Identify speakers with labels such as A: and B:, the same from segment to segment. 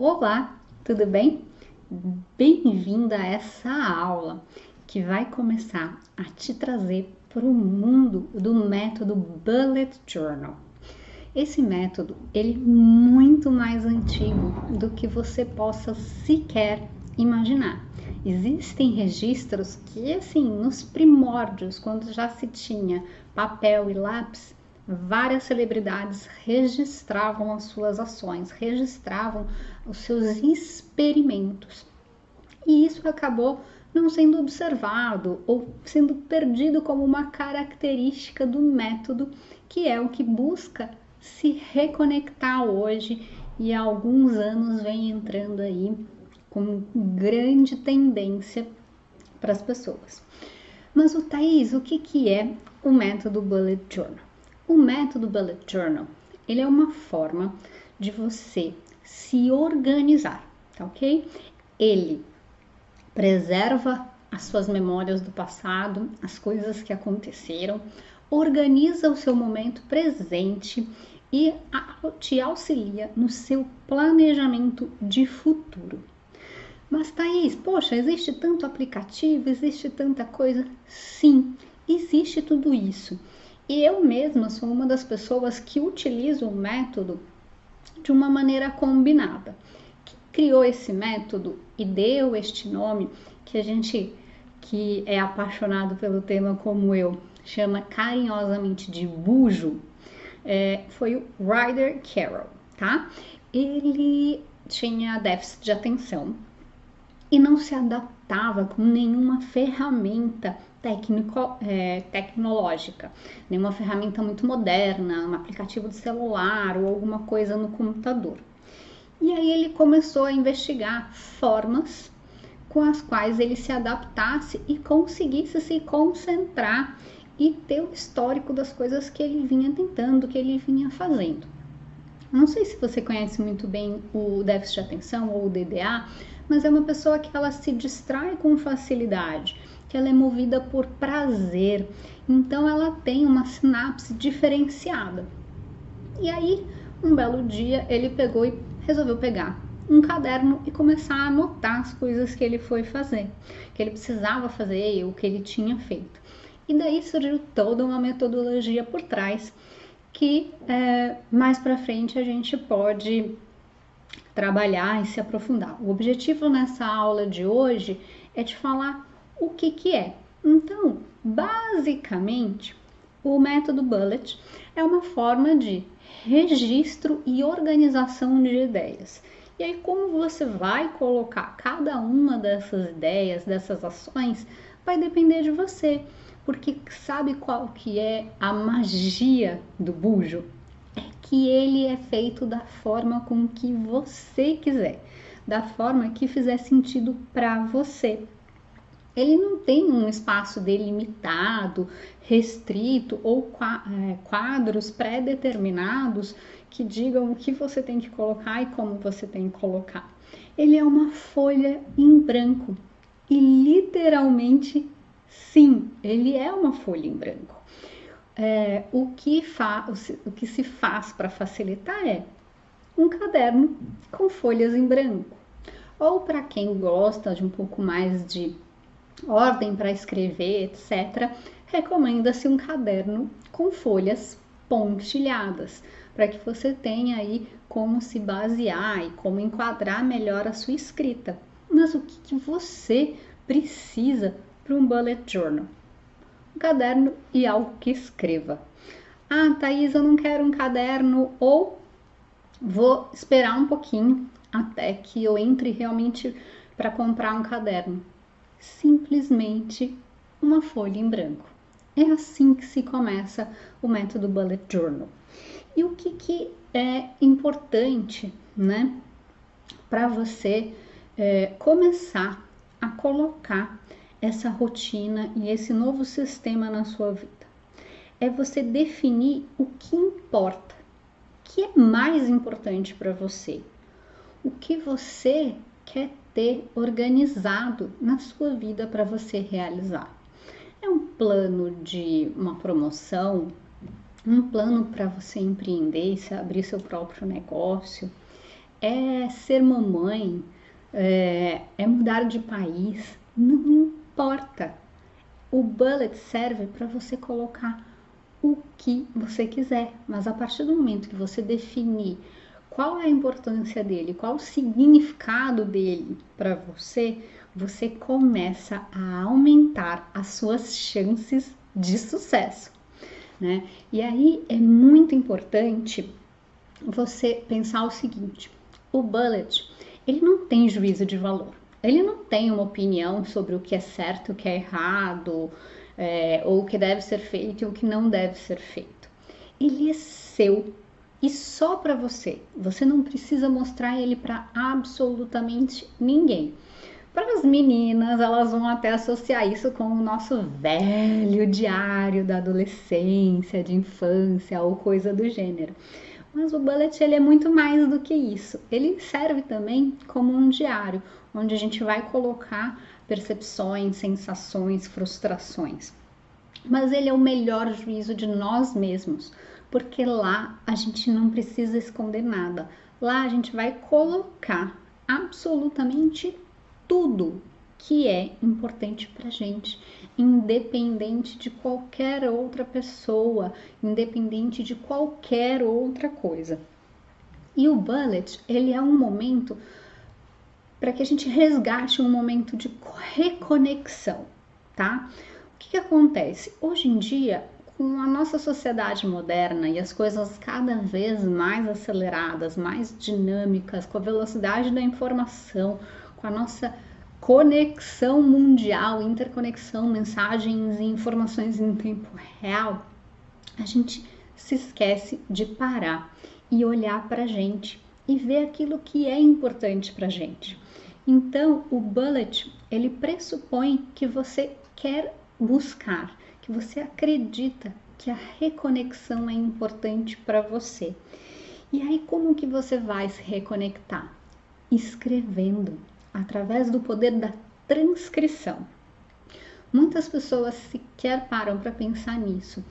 A: Olá, tudo bem? Bem-vinda a essa aula que vai começar a te trazer para o mundo do método Bullet Journal. Esse método, ele é muito mais antigo do que você possa sequer imaginar. Existem registros que, assim, nos primórdios, quando já se tinha papel e lápis, várias celebridades registravam as suas ações, registravam os seus experimentos. E isso acabou não sendo observado ou sendo perdido como uma característica do método, que é o que busca se reconectar hoje e há alguns anos vem entrando aí com grande tendência para as pessoas. Mas Thaís, o que é o método Bullet Journal? O método Bullet Journal, ele é uma forma de você se organizar, tá ok? Ele preserva as suas memórias do passado, as coisas que aconteceram, organiza o seu momento presente e te auxilia no seu planejamento de futuro. Mas Thaís, poxa, existe tanto aplicativo, existe tanta coisa? Sim, existe tudo isso. E eu mesma sou uma das pessoas que utilizo o método de uma maneira combinada. Quem criou esse método e deu este nome, que a gente que é apaixonado pelo tema como eu, chama carinhosamente de bujo, foi o Ryder Carroll, tá? Ele tinha déficit de atenção e não se adaptava com nenhuma ferramenta tecnológica, nenhuma ferramenta muito moderna, um aplicativo de celular ou alguma coisa no computador. E aí ele começou a investigar formas com as quais ele se adaptasse e conseguisse se concentrar e ter o histórico das coisas que ele vinha tentando, que ele vinha fazendo. Não sei se você conhece muito bem o déficit de atenção ou o DDA, mas é uma pessoa que ela se distrai com facilidade, que ela é movida por prazer, então ela tem uma sinapse diferenciada. E aí, um belo dia, ele pegou e resolveu pegar um caderno e começar a anotar as coisas que ele foi fazer, que ele precisava fazer e o que ele tinha feito. E daí surgiu toda uma metodologia por trás que mais para frente a gente pode trabalhar e se aprofundar. O objetivo nessa aula de hoje é te falar o que é. Então, basicamente, o método Bullet é uma forma de registro e organização de ideias. E aí, como você vai colocar cada uma dessas ideias, dessas ações, vai depender de você. Porque sabe qual que é a magia do bujo? É que ele é feito da forma com que você quiser, da forma que fizer sentido para você. Ele não tem um espaço delimitado, restrito ou quadros pré-determinados que digam o que você tem que colocar e como você tem que colocar. Ele é uma folha em branco e literalmente sim, ele é uma folha em branco. O que se faz para facilitar é um caderno com folhas em branco. Ou para quem gosta de um pouco mais de ordem para escrever, etc., recomenda-se um caderno com folhas pontilhadas, para que você tenha aí como se basear e como enquadrar melhor a sua escrita. Mas o que você precisa para um bullet journal? Um caderno e algo que escreva. Ah, Thaís, eu não quero um caderno, ou vou esperar um pouquinho até que eu entre realmente para comprar um caderno. Simplesmente uma folha em branco. É assim que se começa o método Bullet Journal. E o que é importante, né, para você começar a colocar essa rotina e esse novo sistema na sua vida? É você definir o que importa, o que é mais importante para você, o que você quer ter organizado na sua vida para você realizar. É um plano de uma promoção, um plano para você empreender, abrir seu próprio negócio, é ser mamãe, é mudar de país, não importa. O bullet serve para você colocar o que você quiser, mas a partir do momento que você definir qual é a importância dele, qual o significado dele para você, você começa a aumentar as suas chances de sucesso, né? E aí é muito importante você pensar o seguinte: o bullet, ele não tem juízo de valor. Ele não tem uma opinião sobre o que é certo, o que é errado, ou o que deve ser feito e o que não deve ser feito. Ele é seu e só para você. Você não precisa mostrar ele para absolutamente ninguém. Para as meninas, elas vão até associar isso com o nosso velho diário da adolescência, de infância ou coisa do gênero. Mas o bullet, ele é muito mais do que isso. Ele serve também como um diário, onde a gente vai colocar percepções, sensações, frustrações. Mas ele é o melhor juízo de nós mesmos, porque lá a gente não precisa esconder nada. Lá a gente vai colocar absolutamente tudo que é importante pra gente, independente de qualquer outra pessoa, independente de qualquer outra coisa. E o bullet, ele é um momento para que a gente resgate um momento de reconexão, tá? O que acontece? Hoje em dia, com a nossa sociedade moderna e as coisas cada vez mais aceleradas, mais dinâmicas, com a velocidade da informação, com a nossa conexão mundial, interconexão, mensagens e informações em tempo real, a gente se esquece de parar e olhar para a gente e ver aquilo que é importante para a gente. Então, o bullet, ele pressupõe que você quer buscar, que você acredita que a reconexão é importante para você. E aí, como que você vai se reconectar? Escrevendo, através do poder da transcrição. Muitas pessoas sequer param para pensar nisso,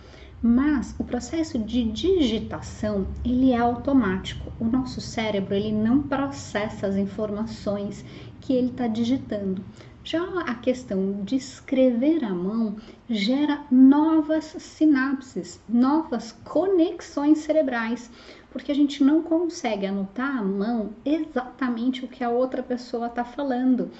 A: mas o processo de digitação, ele é automático. O nosso cérebro, ele não processa as informações que ele está digitando. Já a questão de escrever à mão gera novas sinapses, novas conexões cerebrais, porque a gente não consegue anotar à mão exatamente o que a outra pessoa está falando.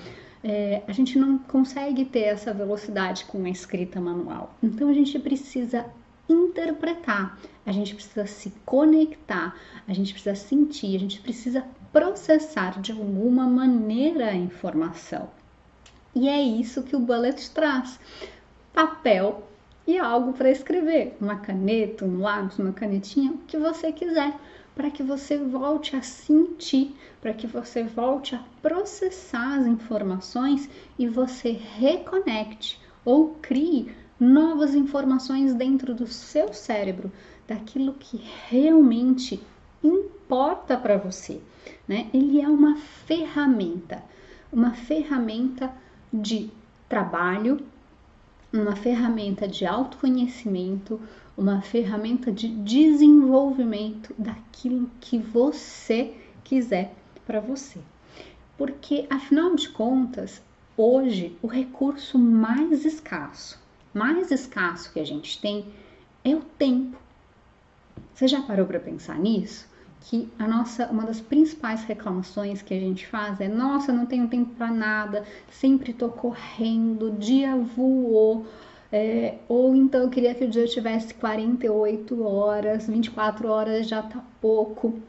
A: A gente não consegue ter essa velocidade com a escrita manual. Então a gente precisa interpretar, a gente precisa se conectar, a gente precisa sentir, a gente precisa processar de alguma maneira a informação. E é isso que o bullet traz: papel e algo para escrever, uma caneta, um lápis, uma canetinha, o que você quiser, para que você volte a sentir, para que você volte a processar as informações e você reconecte ou crie novas informações dentro do seu cérebro, daquilo que realmente importa para você, né? Ele é uma ferramenta de trabalho, uma ferramenta de autoconhecimento, uma ferramenta de desenvolvimento daquilo que você quiser para você. Porque, afinal de contas, hoje o recurso mais escasso que a gente tem é o tempo. Você já parou para pensar nisso? Que uma das principais reclamações que a gente faz é: nossa, não tenho tempo para nada, sempre tô correndo, o dia voou, ou então eu queria que o dia tivesse 48 horas, 24 horas já tá pouco.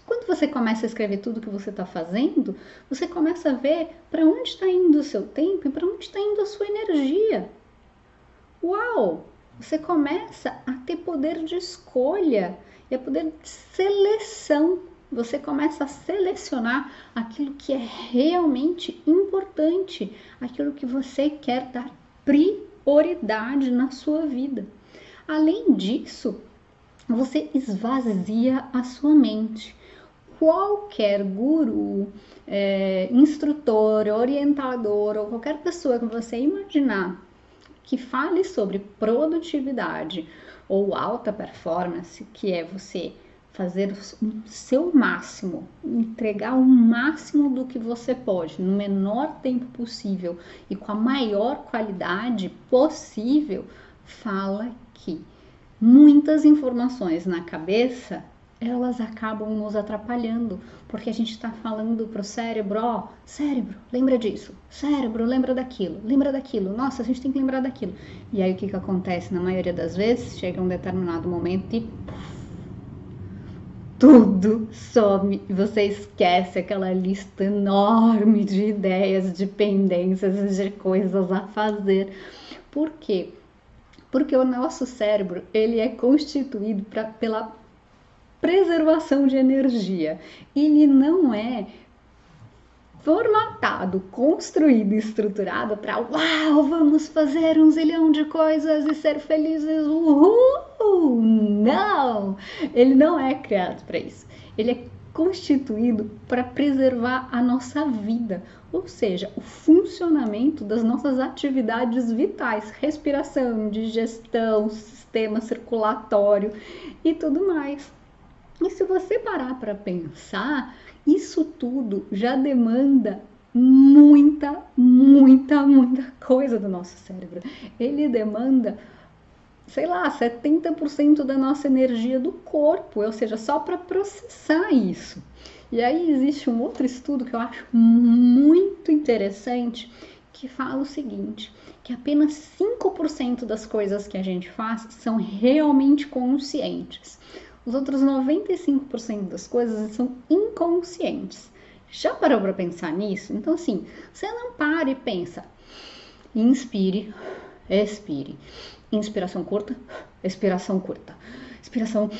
A: Quando você começa a escrever tudo que você está fazendo, você começa a ver para onde está indo o seu tempo e para onde está indo a sua energia. Uau! Você começa a ter poder de escolha e a poder de seleção. Você começa a selecionar aquilo que é realmente importante, aquilo que você quer dar prioridade na sua vida. Além disso, você esvazia a sua mente. Qualquer guru, instrutor, orientador ou qualquer pessoa que você imaginar que fale sobre produtividade ou alta performance, que é você fazer o seu máximo, entregar o máximo do que você pode, no menor tempo possível e com a maior qualidade possível, fala que muitas informações na cabeça, elas acabam nos atrapalhando, porque a gente está falando pro cérebro, ó, cérebro, lembra disso, cérebro, lembra daquilo, nossa, a gente tem que lembrar daquilo. E aí o que acontece na maioria das vezes? Chega um determinado momento e tudo some e você esquece aquela lista enorme de ideias, de pendências, de coisas a fazer. Por quê? Porque o nosso cérebro, ele é constituído pela preservação de energia. Ele não é formatado, construído e estruturado para uau, vamos fazer 1 zilhão de coisas e ser felizes, uhul! Não! Ele não é criado para isso. Ele é constituído para preservar a nossa vida, ou seja, o funcionamento das nossas atividades vitais, respiração, digestão, sistema circulatório e tudo mais. E se você parar para pensar, isso tudo já demanda muita coisa do nosso cérebro. Ele demanda, sei lá, 70% da nossa energia do corpo, ou seja, só para processar isso. E aí existe um outro estudo que eu acho muito interessante, que fala o seguinte, que apenas 5% das coisas que a gente faz são realmente conscientes. Os outros 95% das coisas são inconscientes. Já parou para pensar nisso? Então, assim, você não para e pensa. Inspire, expire. Inspiração curta, expiração curta. Expiração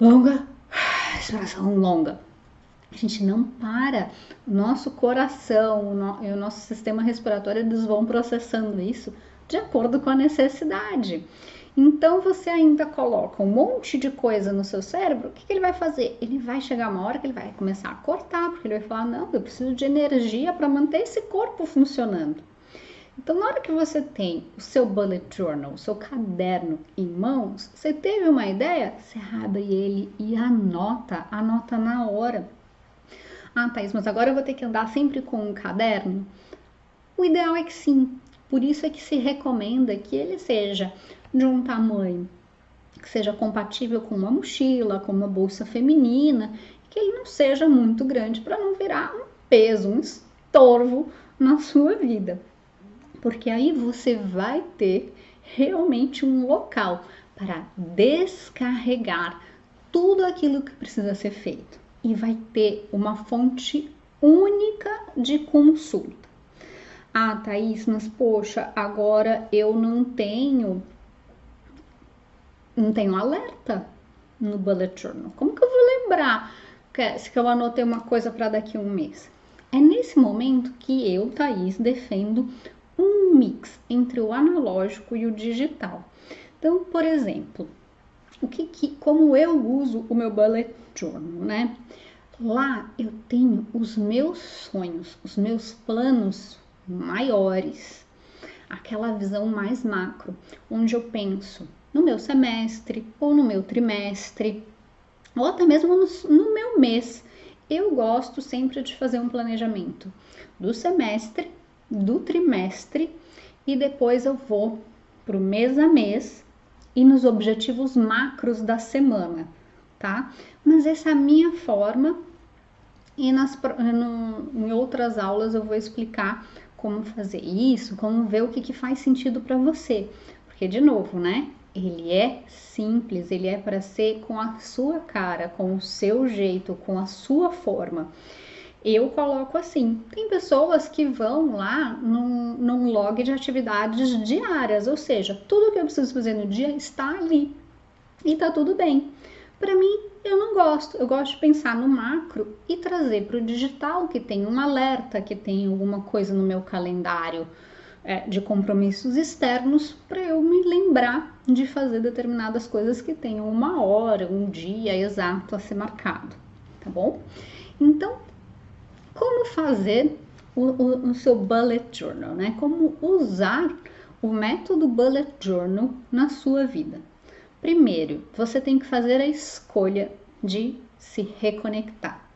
A: longa, expiração longa. A gente não para. O nosso coração e o nosso sistema respiratório, eles vão processando isso de acordo com a necessidade. Então você ainda coloca um monte de coisa no seu cérebro, o que ele vai fazer? Ele vai chegar uma hora que ele vai começar a cortar, porque ele vai falar, não, eu preciso de energia para manter esse corpo funcionando. Então na hora que você tem o seu bullet journal, o seu caderno em mãos, você teve uma ideia, você abre ele e anota na hora. Ah, Thaís, mas agora eu vou ter que andar sempre com um caderno? O ideal é que sim, por isso é que se recomenda que ele seja de um tamanho que seja compatível com uma mochila, com uma bolsa feminina, que ele não seja muito grande para não virar um peso, um estorvo na sua vida. Porque aí você vai ter realmente um local para descarregar tudo aquilo que precisa ser feito. E vai ter uma fonte única de consulta. Ah, Thaís, mas poxa, agora eu não tenho alerta no bullet journal. Como que eu vou lembrar se eu anotei uma coisa para daqui a um mês? É nesse momento que eu, Thaís, defendo um mix entre o analógico e o digital. Então, por exemplo, como eu uso o meu bullet journal, né? Lá eu tenho os meus sonhos, os meus planos maiores, aquela visão mais macro, onde eu penso no meu semestre, ou no meu trimestre, ou até mesmo no meu mês. Eu gosto sempre de fazer um planejamento do semestre, do trimestre, e depois eu vou para o mês a mês e nos objetivos macros da semana, tá? Mas essa é a minha forma, e em outras aulas eu vou explicar como fazer isso, como ver o que faz sentido para você. Porque, de novo, né? Ele é simples, ele é para ser com a sua cara, com o seu jeito, com a sua forma. Eu coloco assim. Tem pessoas que vão lá num log de atividades diárias, ou seja, tudo que eu preciso fazer no dia está ali e tá tudo bem. Para mim, eu não gosto. Eu gosto de pensar no macro e trazer para o digital, que tem um alerta, que tem alguma coisa no meu calendário de compromissos externos, para eu me lembrar de fazer determinadas coisas que tenham uma hora, um dia exato a ser marcado, tá bom? Então, como fazer o seu bullet journal, né? Como usar o método bullet journal na sua vida? Primeiro, você tem que fazer a escolha de se reconectar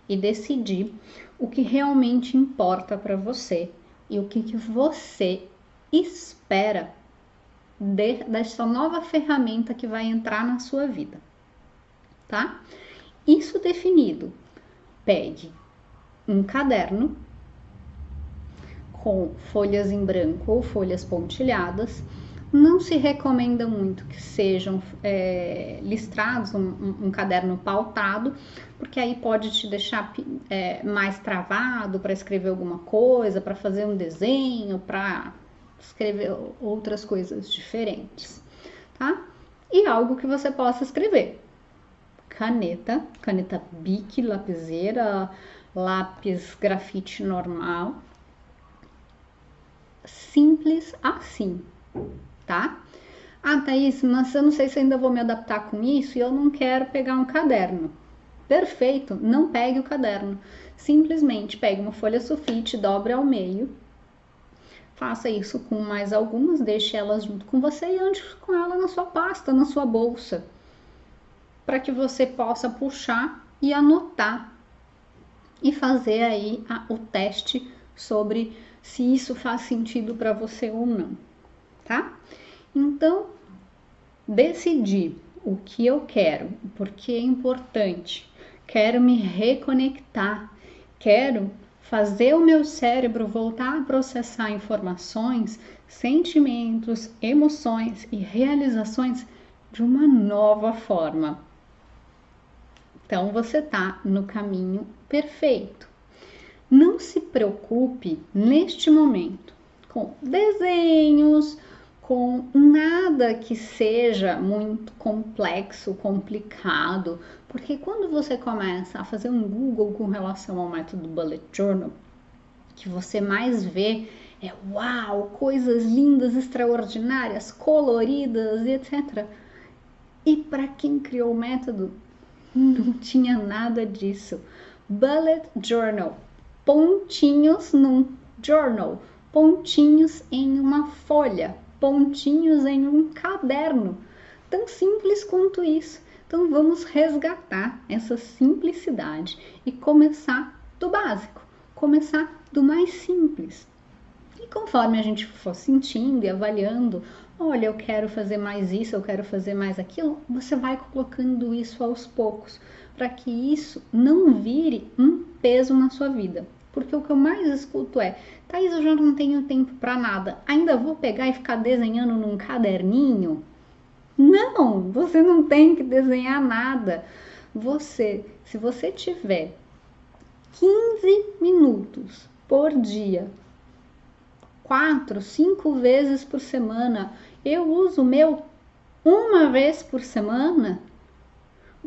A: e decidir o que realmente importa para você e o que você espera dessa nova ferramenta que vai entrar na sua vida, tá? Isso definido, pegue um caderno com folhas em branco ou folhas pontilhadas. Não se recomenda muito que sejam listrados, um caderno pautado, porque aí pode te deixar mais travado para escrever alguma coisa, para fazer um desenho, para escrever outras coisas diferentes, tá? E algo que você possa escrever. Caneta Bic, lapiseira, lápis grafite normal. Simples assim, tá? Ah, Thaís, mas eu não sei se ainda vou me adaptar com isso e eu não quero pegar um caderno. Perfeito, não pegue o caderno. Simplesmente pegue uma folha sulfite, dobre ao meio. Faça isso com mais algumas, deixe elas junto com você e ande com ela na sua pasta, na sua bolsa. Para que você possa puxar e anotar. E fazer aí o teste sobre se isso faz sentido para você ou não, tá? Então, decidir o que eu quero, porque é importante, quero me reconectar, quero fazer o meu cérebro voltar a processar informações, sentimentos, emoções e realizações de uma nova forma. Então, você tá no caminho perfeito. Não se preocupe neste momento com desenhos, com nada que seja muito complexo, complicado, porque quando você começa a fazer um Google com relação ao método Bullet Journal, que você mais vê é uau, coisas lindas, extraordinárias, coloridas e etc. E para quem criou o método, não tinha nada disso. Bullet Journal. Pontinhos num journal, pontinhos em uma folha, pontinhos em um caderno. Tão simples quanto isso. Então vamos resgatar essa simplicidade e começar do básico, começar do mais simples. E conforme a gente for sentindo e avaliando, olha, eu quero fazer mais isso, eu quero fazer mais aquilo, você vai colocando isso aos poucos, para que isso não vire um peso na sua vida. Porque o que eu mais escuto é, Thaís, eu já não tenho tempo para nada, ainda vou pegar e ficar desenhando num caderninho? Não, você não tem que desenhar nada. Se você tiver 15 minutos por dia, 4, 5 vezes por semana, eu uso o meu uma vez por semana,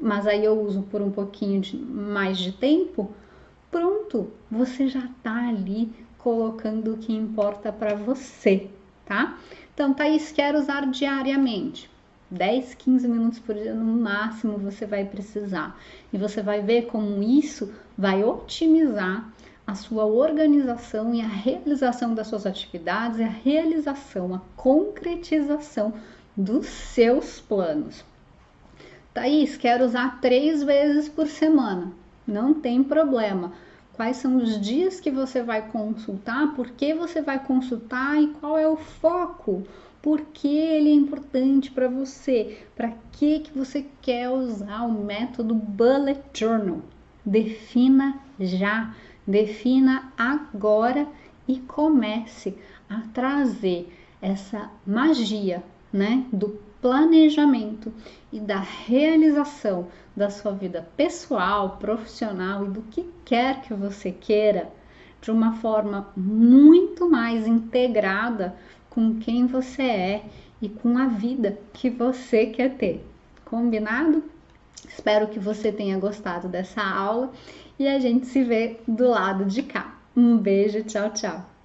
A: mas aí eu uso por um pouquinho mais de tempo, pronto, você já tá ali colocando o que importa para você, tá? Então, Thaís, quero usar diariamente. 10, 15 minutos por dia no máximo você vai precisar. E você vai ver como isso vai otimizar a sua organização e a realização das suas atividades, e a realização, a concretização dos seus planos. Thaís, quero usar 3 vezes por semana. Não tem problema. Quais são os dias que você vai consultar, por que você vai consultar e qual é o foco? Por que ele é importante para você? Para que você quer usar o método Bullet Journal? Defina já, defina agora e comece a trazer essa magia, né, do planejamento e da realização da sua vida pessoal, profissional e do que quer que você queira, de uma forma muito mais integrada com quem você é e com a vida que você quer ter. Combinado? Espero que você tenha gostado dessa aula e a gente se vê do lado de cá. Um beijo, tchau, tchau!